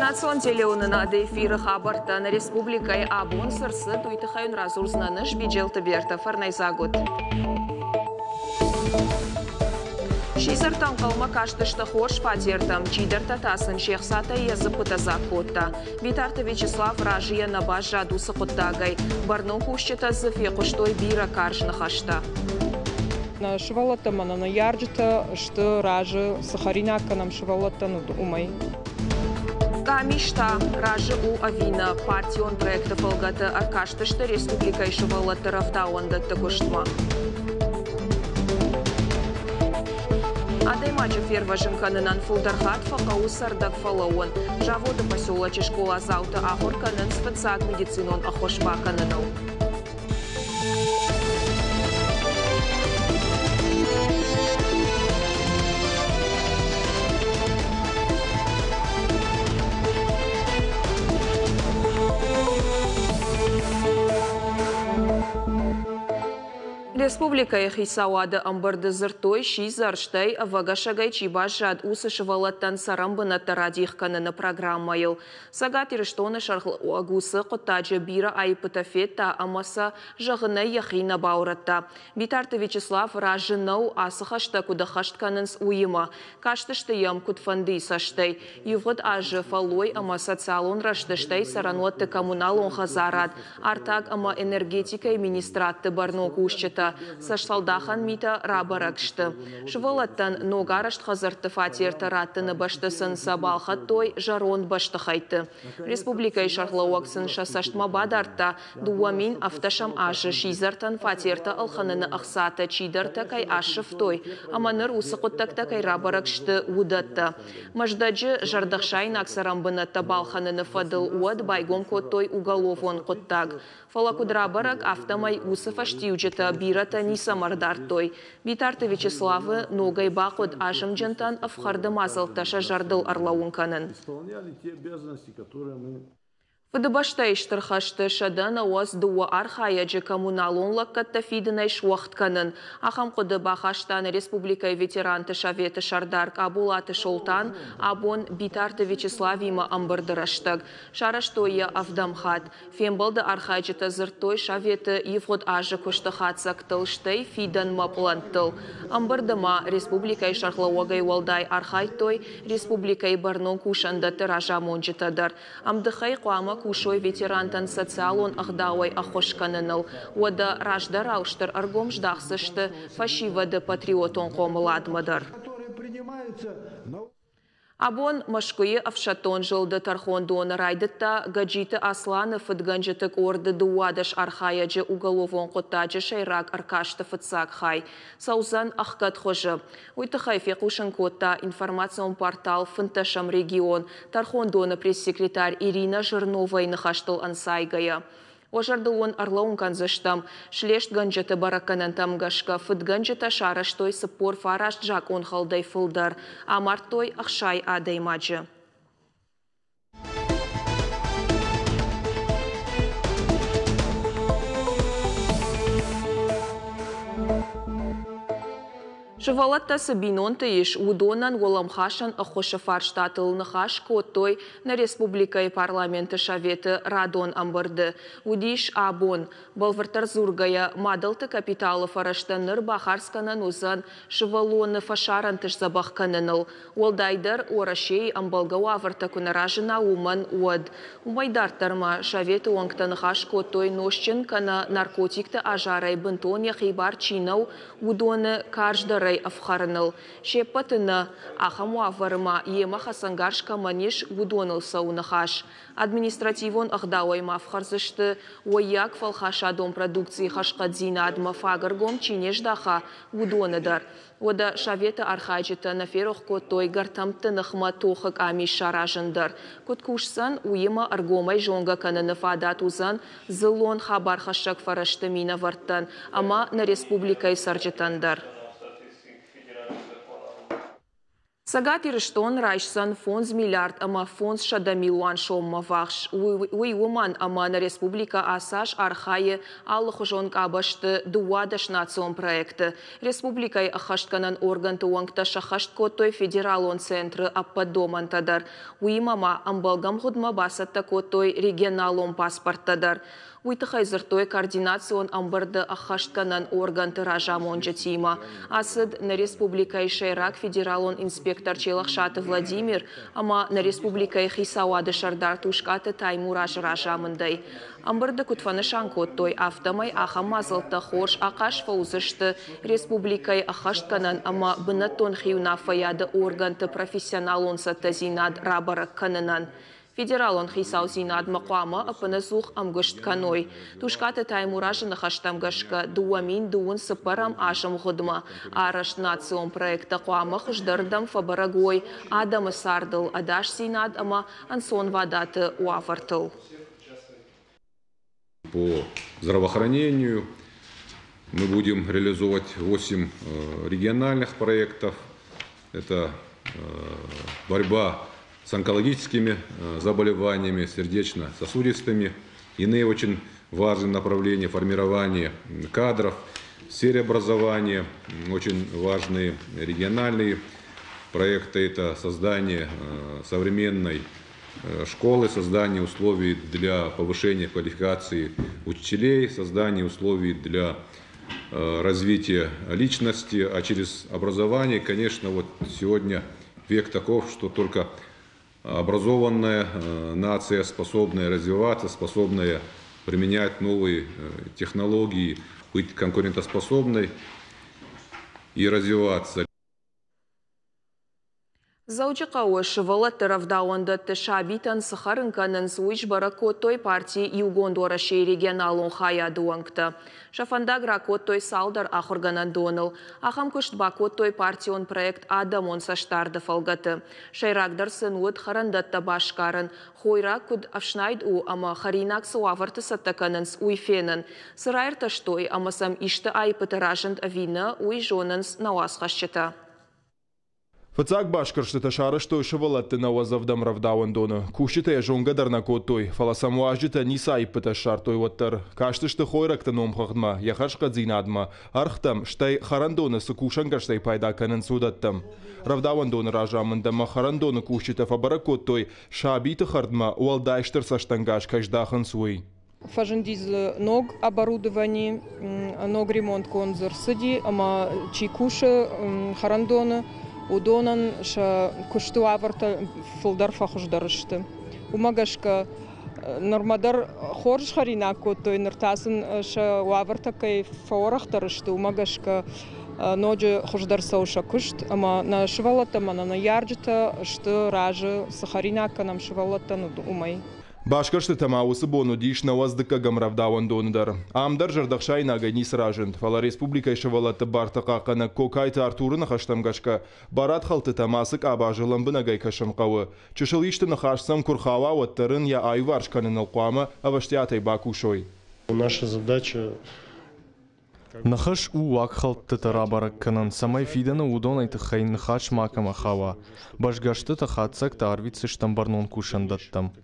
Информацион телеунына эфиры хабартан республикай абон сырсы туйтыхайын разурзнаныш бюджеты берті фарнайзагут. Шизартан қалма каштышты хош патертам, чидерта тасын шехсата езыпыта закотта. Витарта Вячеслав ражия на баш жадусы құттагай. Барну кушчета зыфе құштой бира каржны хашта. Шывалатта манана ярджита, что ражи сахаринака нам шывалатта умай. Камишта ражи у авина партион проекта полгата аркаштышты республика и шывалатта рафтауанда такуштма. Адаймачы ферважын канынан фулдархат фақау сардак фалауын. Жаводы поселочи школа зауты ахор канын спецак медицинон ахошба канынау. Республика Ехисауады амбарды зыртой шизарштай вагашагай чибашад усы шывалаттан сарамбына тарадих канына программайыл. Сагат ирыштоны шархл агусы қоттаджы бира айпытафетта амаса жағына яхина бауратта. Витарта Вячеслав ражынау асыхашта кудахашт канынс уйыма. Каштышты ям кудфанды саштай. Ювгыд ажы фалой ама социалон раштыштай сарануатты коммуналон хазарад. Артаг ама энергетика и министратты барно кушчета. Сашлалдахан мита рабаракшты. Шывалаттан ногарашт хазарты фатирты раттыны баштысын сабалхат той жарон баштыхайты. Республика и шархлауаксын шасаштма бадарта дуамин автошам ашы шизартан фатирты алханыны ақсаты чидарта кай ашыф той. Аманыр усықыттакта кай рабаракшты удатты. Маждаджы жардахшайн аксарамбыны табалханыны фадыл уад байгом коттой уголовон қоттаг. Фалакудрабарак автомай усыфаштиуджета бирата ниса мардартой. Витарта Вячеславы ногай бақуд ажым джантан афхарды мазалташа жардыл арлауын канын. Фыдыбашта иштырхашты шадан ауаз дуа архаяджы коммуналон лаккатта фидынай шуақт канын. Ахам құды бақаштан республика ветеранты шаветы шардарк абулаты шолтан абон Витарта Вячеславима амбырдыраштаг. Шараштойя авдамхат. Фембалды архаяджыта зыртой шаветы евгод ажы күштіхатсак тылштай фидан маплантыл. Амбырдыма республика и шархлауагай валдай архайтой республика и барнон кушанда тыража монжытадар. Амдыхай қуама кушой ветерантан социалон ахдауай ахошканыныл. Ода раждар ауштыр аргом ждахсышты фашивады патриотон комыладмадар. Абон машкуи авшатон жылды тархондуны райдытта гаджиты асланы фыдганжытык орды дуадыш архаяджы уголовон қоттаджы шайрак аркашты фыцак хай. Саузан ахкат хожы. Уйтыхай фекушын котта информацион портал фынташам регион тархондуны пресс-секретарь Ирина Жирновай нахаштыл ансайгая. Ожардылон арлаун канзыштам, шлешт ганжыты бараканан тамгашка, фыт ганжыта шараштой сыпор фараш жак он халдай фылдар, а мартой ахшай адай маджы. Шывалатта сабинонты иш удонан воламхашан ахошафар штатылны хаш коттой на республика и парламенты шаветы радон амбарды. Удиш абон балвартар зургая мадалты капиталы фараштаныр бахарсканан узан шывалоны фашарантыш забахканыныл. Уалдайдар орашей амбалгау аварта кунаражына уман уад. Умайдартарма шаветы уангтаны хаш коттой ношчын кана наркотикты ажарай бынтон яхибар чинау удоны карждарай афхарныл. Шепатына ахаму аварма ема хасангаршка маниш удоныл саунахаш. Административон ахдауай мафхарзышты уаяк фалхаша дом продукции хашкадзина адма фагаргом чинеждаха удоныдар. Ода шавета архаджита на ферох котой гартамты нахма тохак ами шаражындар. Коткушсан уема аргомай жонга кананы фадат узан зылон хабар хашак фараштамина варттан, ама на республикай сарджитандар. Сагат ирштон райшсан фонз миллиард ама фонз шада миллион шомма вахш. Уй уман ама на республика Асаш архае аллахужон кабашты дуадаш национ проекты. Республикай ахаштканан орган туангта шахашт котой федералон центры аппадомантадар. Уй мама амбалгам худма басатта котой регионалон паспорттадар. Уйтыхай зыртой координацион амбарды ахаштканан орган тыража монжатима. Асыд на республикай шайрак федералон инспектор Челахшаты Владимир, ама на республикай Хисауады Шардар Тушкаты Таймураж ражамындай. Амбарды кутфанышан коттой автомай ахамазылты хорш ақаш фаузышты республикай ахаштканан ама бынатон хиуна фаяды органты профессионалон саттазинад рабарак канынан. Федералон хисау зинад мақуама апаназух амгышт каной. Тушкаты таймуражы нахаштамгашка дуамин дуун сыпарам ашам худма. Араш национ проекта қуама хыждардам фабарагой адамы сардыл адаш зинад ама ансон вадаты уафартыл. По здравоохранению мы будем реализовать 8 региональных проектов. Это борьба с онкологическими заболеваниями, сердечно-сосудистыми, иные очень важные направления формирования кадров, в сфере образования, очень важные региональные проекты, это создание современной школы, создание условий для повышения квалификации учителей, создание условий для развития личности, а через образование, конечно, вот сегодня век таков, что только образованная нация, способная развиваться, способная применять новые технологии, быть конкурентоспособной и развиваться. Заучи қауыш валатты равдауанды тышабитан сықарынканын суиш баракоттой партии Югондора шей регионалун хая дуангты. Шафанда гракоттой салдар ахурганан доныл. Ахам күшт бакоттой партион проект адамон саштарды фалгаты. Шайрагдар сынуыт харандатта башкарын. Хойрак күд афшнайд у ама харинак суаварты саттаканын уйфенын. Сырайр таштой амасам ишты айпыты ражынд авина уй жонынс науасқашчыта. Фацак башкаршты шарышто шывалатты навазавдам равдауандоны. Кушите жонгадар на коттой. Фаласамуажита нисай пыта шартой ваттар. Каштышты хойракты номхахдма, яхашка дзинадма. Архтам штай харандоны сукушангаштай пайда канын судаттам. Равдауандоны ражамындама харандоны кушите фабаракоттой. Шабиты хардма уалдайштыр саштангаш каждахын суй. Фажендиз ног оборудование, ног ремонт конзор сыди, ама чикуши харандоны. Удонан ша куштуаварта фулдар фахуждарышты. Умагашка нормадар хорж харинак коттой нартасын ша уаварта кай фаорахтарышты. Умагашка ноджи хуждар сауша кушт, ама на швалата мана на ярджита шты ражи сахаринака нам швалата умай. Башкаршты тамаусы бону диш наваздыка гамравдауандоныдар. Амдар жардахшай нагайни сражент. Фала республика шавалаты бартақақаны кокайты артурына хаштамгашка. Барат халты тамасык абажылым бынагай кашымқауы. Чышылишты нахашсам курхава ваттарын я айваршканын алқуамы аваштятай бакушой. Наша задача... Нахаш уак халты тарабарак канан самай фидана удонайты хайн нахаш макама хава. Башгашты тахатсак тарвицы штамбарнон кушандаттам.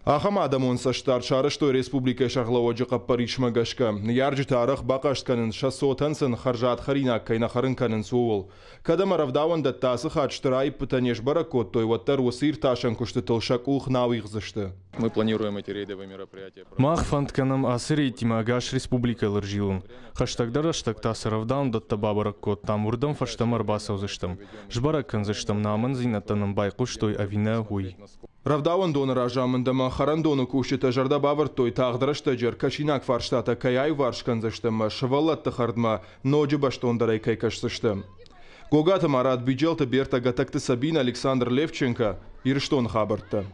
Ахам адамон саштар шарыштой республика шахлаводжи қаппаришма гашка. Ярджи тарах бақаштқанын шасотансын харжат харинак кайна харынканын суол. Кадама равдауан даттасы хачтырай пытанеш баракоттой ваттар усир ташан кушты толшак ух навихзышты. Мы планируем эти рейдовые мероприятия. Махфантканам асыритима агаш республика лыржилын. Хаштагдар аштагтасы равдаун датта бабараккот там урдам фаштам арбасау зыштам. Жбараккан зыштам намын зинаттаным байқуштой авина хуй. Равдауан донор ажамындама харандону кушита жарда бавартой тағдырышта жер кашинак фарштата каяй варшканзыштыма шывалатты хардма ноджи баштондарай кайкашсыштым. Гогата Марат Биджелта Берта Гатакты Сабина Александр Левченко Ирштон хабарты.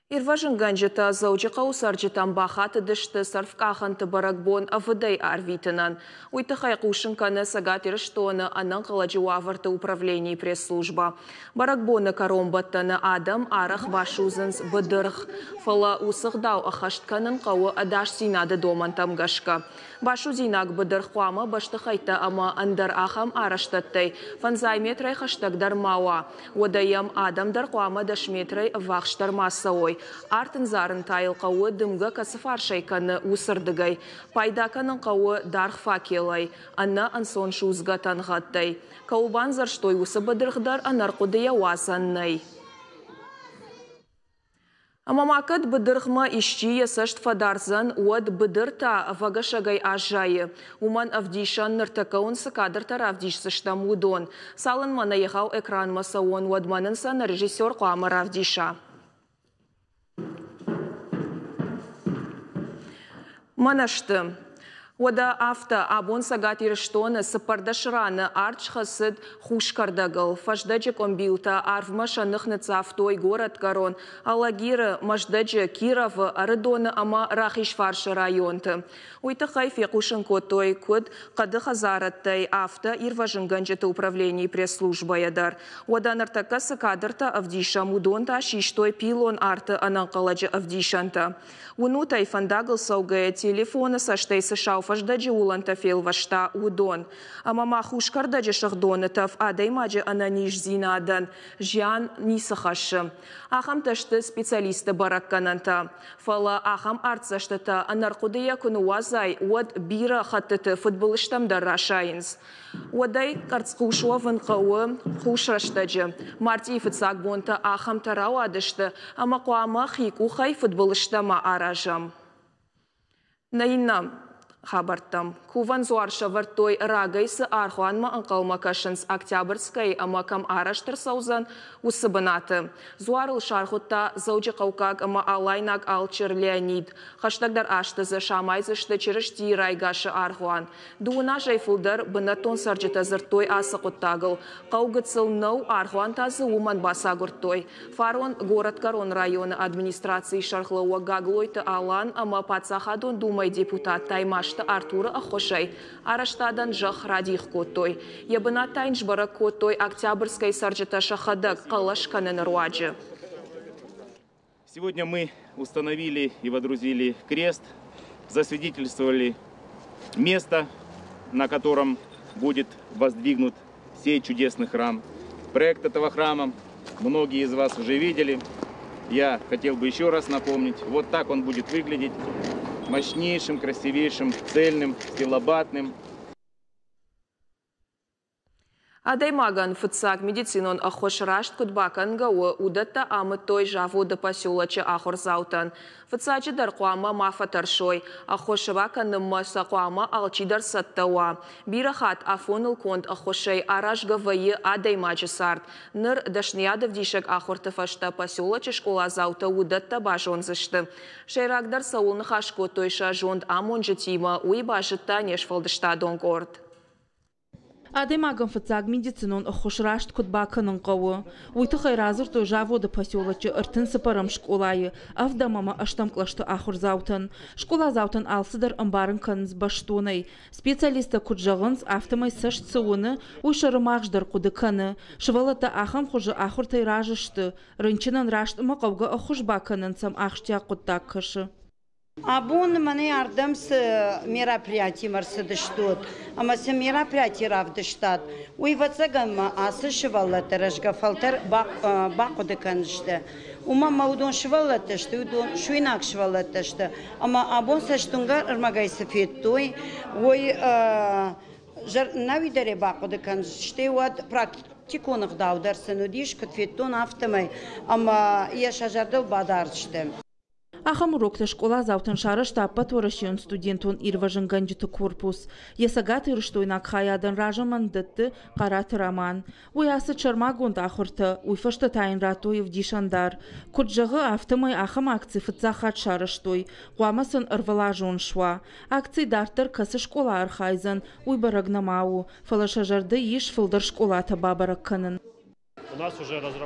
Ирважын ганжета заучықа усаржытан бахаты дышты сарфкаханты баракбон авыдай арвитынан. Уйтыхай кушынканы сагат ирыштоны анан каладжуаварты управлений пресс-служба. Баракбоны каромбаттаны адам арах башузынс быдырх. Фала усыхдау ахаштканын кауы адаш синады доман тамгашка. Башу зинак быдырх хуама баштыхайта ама андар ахам араштаттай. Фанзай метрай хаштагдар мауа. Удаям адамдар хуама дашметрай вахштар масауой. Артын зарын тайыл қауы дымғы касыфар шайканы усырдығай. Пайдаканын қауы дарх факелай. Анна ансон шузға танғаттай. Каубан зарштой усы быдырғдар анарқудыя уасаннай. Амамакат быдырхма ищи ясашт фадарзан уад быдырта вагашагай ажайы. Уман авдишан ныртакаун сакадыртар авдишсыштам удон. Салын мана ехау экран масауон уадманынсан режиссер Қуамар авдиша. Манашты. Ода авто абон сагат ирыштоны сыпардашыраны арч хасыд хушкардагыл. Фаждаджы комбилта арвмашаных нацавтой город Гарон. Алагиры маждаджы Кировы арыдоны ама рахишфаршы районты. Уйты хайфе кушынкотой куд қады хазараттай авто ирважынганжыты управлений пресс-служба ядар. Ода нартака сакадырта авдиша мудонта шиштой пилон арты ананқаладжы авдишанта. Уну тайфандагыл саугая телефоны саштай сышау фаждаджи уланта фел вашта удон. Амама хушкардаджи шахдонытав адаймаджи ананиш зинадан. Жян нисахашы. Ахам ташты специалисты бараккананта. Фала ахам артсаштыта анарқудыя күнуазай уад бира хаттыты футболыштамдар рашайынс. Уадай карцқушуавын қауы хушраштаджи. Марти фыцак бонта ахам тарау адышты. Ама қуама хику хай футболыштама аражам. Наинам. Хабартам. Куван зуарша вартой рагайсы архуанма анқалма кашынс Октябрьской амакам араштыр саузан усыбынаты. Зуарыл шархутта заучы қаукак ама алайнак алчыр Леонид. Хаштагдар аштызы шамайзышты чырышти райгашы архуан. Дуына жайфылдар бынатон сарджыта зыртой асы құттағыл. Қаугыцыл нау архуан тазы уман баса гуртой. Фарон город Карон районы администрации шархлауа гаглойты алан ама пацахадон думай депутат таймаш Артура Ахошай, араштадан жах радих котой. Ябына тайнш бара котой Октябрьской сарджета шахадак калашканен руаджи. Сегодня мы установили и водрузили крест, засвидетельствовали место, на котором будет воздвигнут сей чудесный храм. Проект этого храма многие из вас уже видели. Я хотел бы еще раз напомнить, вот так он будет выглядеть. Мощнейшим, красивейшим, цельным, стилобатным. Адаймаган фыцак медицинон ахошрашт кудбакан гауы удатта амы той жавода поселочы ахорзаутан. Фыцачы дарқуама мафатаршой, ахошевакан ныммаса қуама алчидар саттауа. Бирахат афоныл конт ахошей араш гавайы адаймачы сарт. Ныр дашниядов дишек ахортыфашта поселочы школа заута удатта бажонзышты. Шейрагдар саулны хашко тойша жонд амон житима уйбашытта нешфалдышта донгорд. Адаймаган фыцаг медицинон ахошрашт кудбаканын қауы. Уйты хайразыр той жаводы поселочы ыртын сыпарым школайы. Авдамама аштамклашты ахурзаутын. Школа заутын алсыдар амбарын каныз баштонай. Специалисты куджағынс автомай сашт сауыны уйшарымағждар куды каны. Шывалата ахам хужы ахуртай ражышты. Рынчынан рашт мақауға ахушбаканын сам ахштия кудтак кышы. Абон мане ардамс мероприятий марсадыштот, ама се мероприятий равдыштат. Уйвацагам асы шываллаты рашга фалтар бақуды канышты. Ума маудон шываллатышты, удон шуйнак шываллатышты. Ама абон саштунга армагайсы феттой, ой навидаре бақуды канышты, уад практиконық даударсын удиш, катфеттон автомай, ама яшажардыл бадарышты. Ахам урокта школа заутын шары штаппа торашион студентон ирважын ганджиты корпус. Есагат ирыштойнак хаядан ражаман дытты қараты роман. Уясы чармагонд ахырты, уйфашты тайын ратоев дишандар. Куджағы автомай ахам акций фыцахат шарыштой. Қуамасын ырвала жон шуа. Акций дартыр касы школа архайзан, уйбарагнамау. Фалашажарды иш фылдар школа табабаракканын.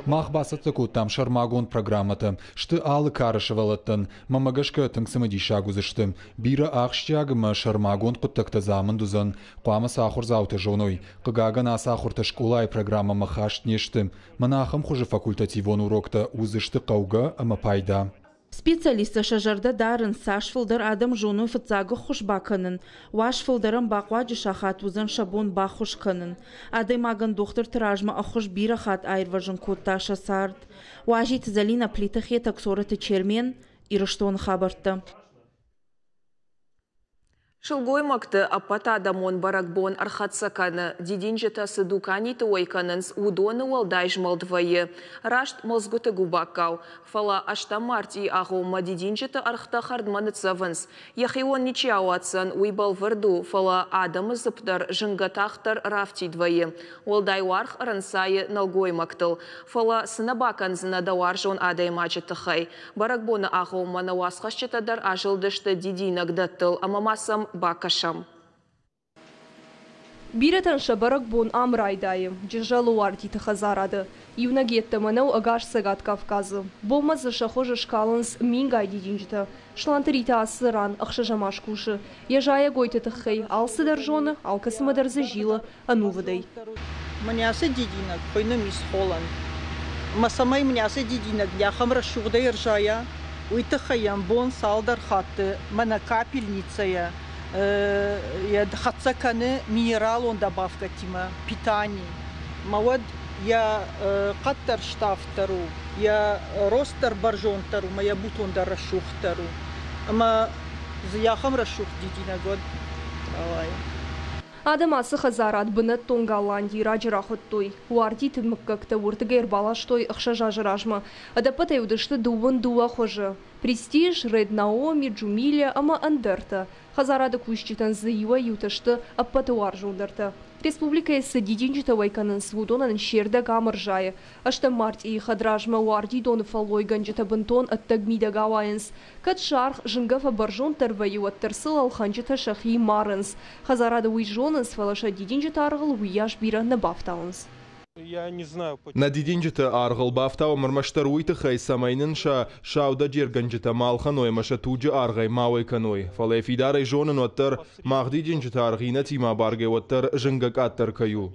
Махбасатты куттам шармагон программата, шты алы карышывалаттан, мамагашка тыңсымы дишагузыштым, бира ақштягыма шармагон куттакта замын дузан, қуама сахур зауты жоной, қыгагана сахурта школай программа махашт нештым, манахым хуже факультативон урокта узышты қауга ама пайда. Специалисты шажарда дарын сашфылдар адам жону фыцагы хуш баканын, вашфылдарым бақваджы шахат узан шабон бахуш канын. Адаймаган доктор тиражма ахуш бирахат айрважын котташа сард. Важи тизалина плитахе таксораты чермен, ирыштон хабарта. Шылгой макты аппата адамон баракбон архатсаканы, дидинжета сыдукани туойканынс удоны уалдай жмалдвайы. Рашт мозгуты губаккау. Фала ашта марти агома дидинжета архта хардманыцавынс. Яхион ничауатсан уйбал варду, фала адамы зыптар жынгатахтар рафтидвайы. Уалдай варх рансайы налгой мактыл. Фала сынабаканзына даваржон адаймачетахай. Баракбоны агома навасхашчетадар ажылдышты дидинагдаттыл, амамасам бакашам. Биретан шабарак бон амрайдайым, джижалу артиты хазарады. Юнагетті манау агаш сагат Кавказы. Болмазы шахожы шкалынс мингай дидинжіті. Шлантырита асыран, ақшажамаш кушы. Ежая гойты тахай, алсыдар жоны, алкасымадар зажилы, анувыдай. Манясы дидинак, пойны мис холан. Масамай манясы дидинак, яхам расшугдай ржая. Уйтахаям бон салдар хатты, мана капельницая. Хатсаканы минерал он добавка тима, питание. Мавад я каттар штафтару, я ростар баржонтару, моя бутонда расшухтару. Ама заяхам расшух дидина год. Адам асы хазарат бынат тон Голландии раджарахоттой. Уардит мыккакта уртыгайр балаштой ахша жажыражма. Адапатай удышты дуван дуа хожа. Престиж, Ред Наоми, Джумилия, ама Андерта. Хазарада кущитан заива юташты аппатуар жундарта. Республика эсі дидинжіті вайканын свудонан шерді гамыржайы. Ашта март и хадражма уарди доны фалой ганжыта бынтон аттагмида гавайынс. Кат шарх жынгафа баржон тарваю аттарсыл алханжыта шахи марынс. Хазарада уйжонынс фалаша дидинжіті арғыл уяш бира набафтаунс. Я не знаю. На дидинжіті арғыл бафтау мырмаштар уйты хай самайнынша шауда джерганжіті малханой маша туджы арғай мауай каной. Фалай фидарай жонын оттар мақ дидинжіті арғина тима баргай оттар жынгак аттар каю.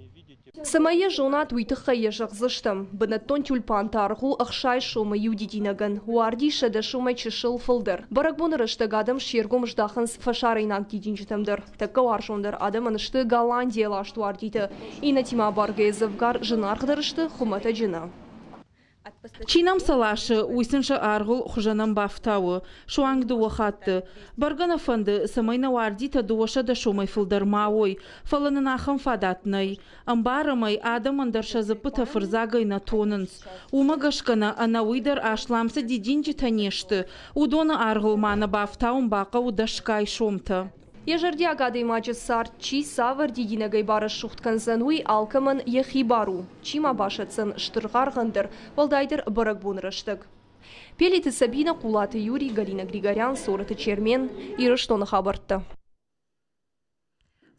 Самая жонат уйтыхая жақзыштым. Бынаттон тюльпан тарғу ақшай шумы юдидинаган. Уарди шада шумай чышыл фылдыр. Баракбон рыштагадым шергом ждахынс фашарайнак дидинжітімдір. Такка аршондар адам анышты Голландия лашту ардиты. Ина тима баргай завгар жынарғдырышты хумата жына. Чинам салашы уйсынша арғыл хужанам бафтауы, шуанг дуа хатты. Баргана фанды самайна вардита дуаша да шумай фылдармауой, фаланын ахым фадатнай. Амбарамай адам андарша запыта фырзагай на тонынс. Умагашкана анауидар ашламсы дидинжі танешты. Удона арғыл мана бафтауын бақа удашкай шомта. Ежерди агады имачы сар чи савар дидинагай бары шухтканзануй алкамын ехи бару. Чима башатсын штырғарғандыр, валдайдыр баракбун рыштык. Пелиті Сабина, Кулаты Юрий, Галина Григорян, Сораты Чермен, Ирыштоны хабартты.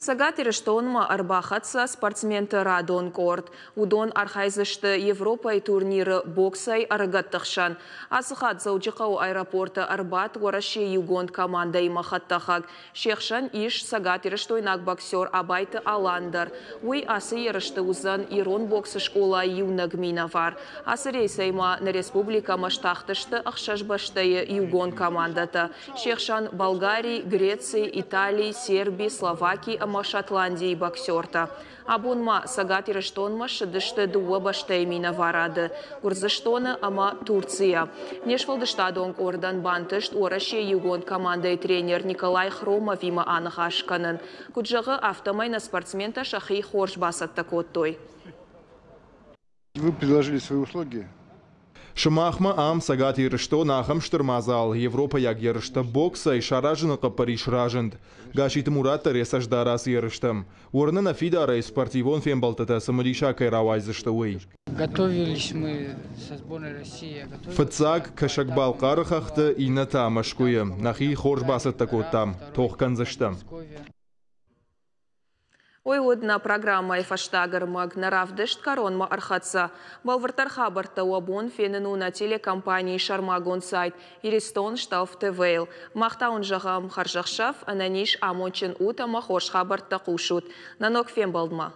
Сагат Ирыштонма арбахатса спортсменты радон корт. Удон архайзышты Европай турниры боксай арыгаттықшан. Асыхат заучықау аэропорты Арбат уараще югонд команда имахаттахак. Шехшан иш Сагат Ирыштойнак боксер Абайты Аландар. Уй асы Ирышты узан Ирон боксы школа юнагминавар. Асы рейсайма на республика маштахтышты ақшашбаштайы югонд командата. Шехшан Болгарии, Греции, Италии, Сербии, Словакии, Шотландии боксерта. Абунма Сагат Ирыштонма шыдышты дуа баштаймина варады. Гурзыштоны ама Турция. Нешвалдыштадонг ордан бантышт уараще югон командой тренер Николай Хромов има анахашканын. Куджағы автомайна спортсмента шахи хорш басатта коттой. Вы предложили свои услуги? Шымахма ам Сагат Ирышто нахам штырмазал. Европа як ярышта бокса и шаражынықа Париж ражынд. Гашит Мурата ресаждарас ярыштам. Урнына фидара и спортивон фембалтата самадиша кайравайзышта уй. Готовились мы со сборной России. Фыцак кашакбал карахахты и ната машкуем. Нахи хорш басатта коттам. Тохкан заштам. Ойудна программа фаштагар магнаравдышт коронма архатса. Балвартар хабарта уабон фененуна телекомпании Шармагон сайт Иристон шталф ТВЛ. Махтаун жағам харжақшав ананиш амончен ута махош хабарта кушут. Нанок фен балдма.